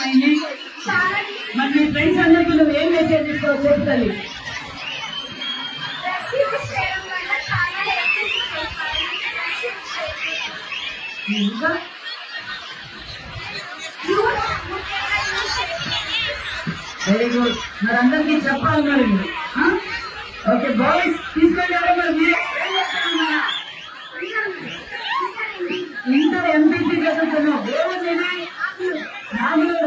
అర్థమైంది. మరి మీ ఫ్రెండ్స్ అందరికీ నువ్వు ఏం మెసేజ్ ఇస్తావు చెప్తాను. ఇంకా వెరీ గుడ్. మరి అందరికీ చెప్పాలి మరి. ఓకే బాయ్స్ తీసుకొని మరి ఇంటర్ ఎంపీసీ చదువుతున్నావు. ఏముంది నాలుగు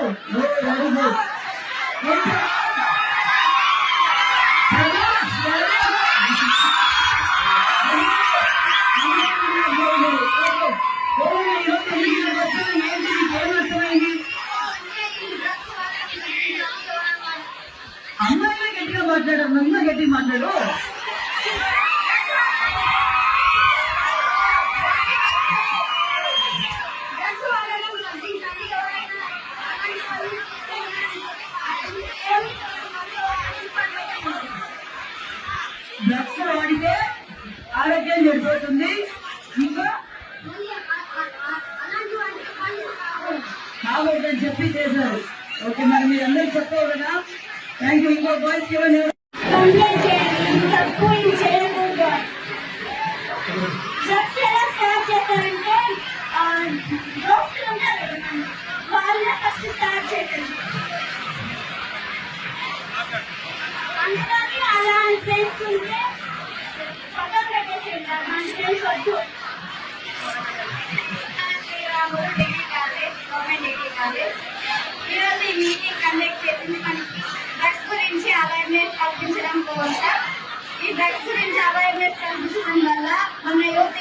అమ్మాయిలే గట్టిగా మాట్లాడారు, నన్ను గట్టిగా మాట్లాడు. డ్రగ్స్ వాడితే ఆరోగ్యం చెడిపోతుంది. ఇంకా కావద్దని చెప్పి చేశారు. ఓకే మరి మీరు అందరూ చెప్పావు కదా. Thank you. ఇంకో బాయ్స్ ఇవ్వండి. అందుకని అలా చేసుకుంటే పక్కన పెట్టేసింటారు. మన ఫ్రెండ్స్ వద్దు. Sriramulu degree college, government degree college ఈరోజు ఈ మీటింగ్ కండక్ట్ చేసింది మనకి డ్రగ్స్ గురించి అవేర్నెస్ కల్పించడం కోసం. ఈ డ్రగ్స్ గురించి అవేర్నెస్ కల్పించడం వల్ల మన యూత్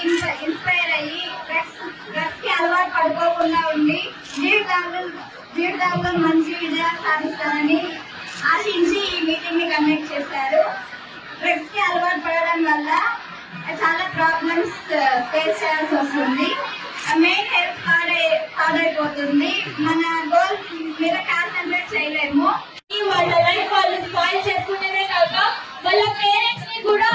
ఇన్స్పైర్ అయ్యి డ్రగ్స్ కి అలవాటు పడుకోకుండా ఉండి జీవితాల్లో మంచి విజయాలు సాధిస్తారని ఆశించి ఈ మీటింగ్ ని కండక్ట్ చేశారు. డ్రగ్స్ కి అలవాటు పడడం వల్ల చాలా ప్రాబ్లమ్స్ ఫేస్ చేయాల్సి వస్తుంది. మెయిన్ హెల్త్ పాడైపోతుంది. మన గోల్ మీద కాన్సన్ట్రేట్ చేయలేము. వాళ్ళ లైఫ్ వాళ్ళు స్పాయిల్ చేసుకునేదే కాక వాళ్ళ పేరెంట్స్ ని కూడా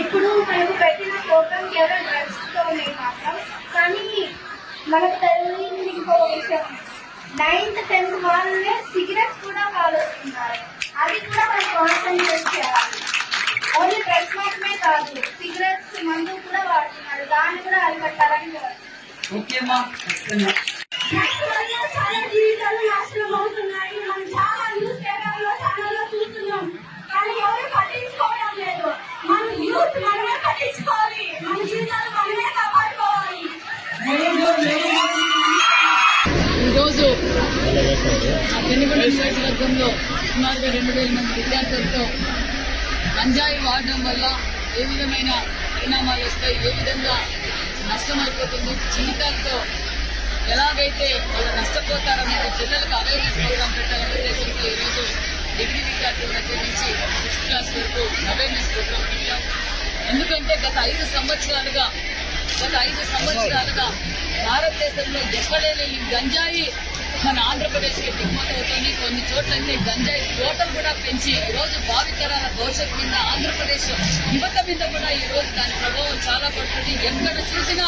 ఇప్పుడు మనకు పెట్టిన ప్రోగ్రామ్ కేవలం డ్రగ్స్ తోనే మాత్రం. కానీ మనకు తెలియని ఇంకో విషయం, 9th 10th వాళ్ళే సిగరెట్స్ కూడా కాలుస్తున్నారు. అది కూడా మనం కాన్సన్ట్రేట్ చేయాలి. ఓన్లీ డ్రగ్స్ మాత్రమే కాదు, సిగరెట్స్ మందు కూడా వాడుతున్నారు. దాన్ని కూడా అరికట్టాలని చాలా జీవితాలు నాశనం అవుతున్నాయి. మనం చాలా న్యూస్ పేపర్లో ఛానల్లో చూస్తున్నాం. కానీ ఎవరు పట్టించుకోవడం లేదు. మన యూత్ మనమే పట్టించుకోవాలి. మన జీవితాలు మనమే కాపాడుకోవాలి. ఈరోజు పెనుగొండ నియోజకవర్గంలో సుమారుగా 2000 మంది విద్యార్థులతో గంజాయి వాడడం వల్ల ఏ విధమైన పరిణామాలు వస్తాయి, ఏ విధంగా నష్టమైపోతుంది, జీవితాలతో ఎలాగైతే వాళ్ళు నష్టపోతారనేది పిల్లలకు అవేర్నెస్ ప్రోగ్రాం పెట్టాలనే ఉద్దేశంతో ఈరోజు డిగ్రీ విద్యార్థుల దగ్గర నుంచి 6th క్లాస్ వరకు అవేర్నెస్ ప్రోగ్రాం పెట్టాం. ఎందుకంటే గత 5 సంవత్సరాలుగా భారతదేశంలో ఎక్కడైనా ఈ గంజాయి మన ఆంధ్రప్రదేశ్ కి దిగుమతి అవుతుంది. కొన్ని చోట్లయితే గంజాయి తోటలు కూడా పెంచి ఈ రోజు భావితరాల భవిష్యత్తు మీద ఆంధ్రప్రదేశ్ యువత మీద కూడా ఈ రోజు దాని ప్రభావం చాలా పడుతుంది. ఎక్కడ చూసినా,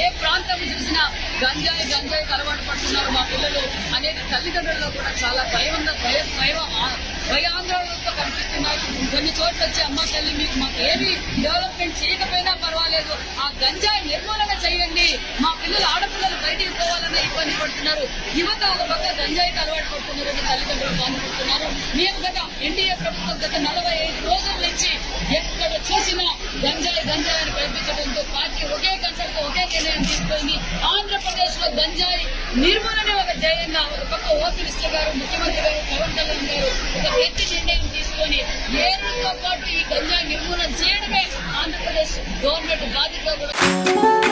ఏ ప్రాంతం చూసినా గంజాయికి అలవాటు పడుతున్నారు మా పిల్లలు అనేది తల్లిదండ్రుల్లో కూడా చాలా భయాందోళనతో కనిపిస్తున్నారు. కొన్ని చోట్ల వచ్చి అమ్మ తల్లి మీకు మాకు ఏమి డెవలప్మెంట్ చేయకపోయినా పర్వాలేదు, ఆ గంజాయి నిర్మూలన చేయండి, మా పిల్లలు ఆడపిల్లలు బయటికి పోవాలన్న ఇబ్బంది పడుతున్నారు. యువత ఒక పక్క గంజాయికి అలవాటు పడుతున్నారని తల్లిదండ్రులు బాధపడుతున్నారు. మేము గత ఎన్డీఏ ప్రభుత్వం గత 45 రోజుల నుంచి ఎక్కడ చూసినా గంజాయి అని కల్పించడంతో పార్టీ ఒకే కంటతో ఒకే నిర్ణయం తీసుకుంది. ఆంధ్రప్రదేశ్ లో గంజాయి నిర్మూలనే ఒక ధ్యేయంగా ఒక పక్క హోమ్ మినిస్టర్ గారు, ముఖ్యమంత్రి గారు, పవన్ కళ్యాణ్ గారు ఒక గట్టి నిర్ణయం తీసుకొని ఏళ్లతో పాటు ఈ గంజాయి నిర్మూలన చేయడమే ఆంధ్రప్రదేశ్ గవర్నమెంట్ బాధ్యతగా కూడా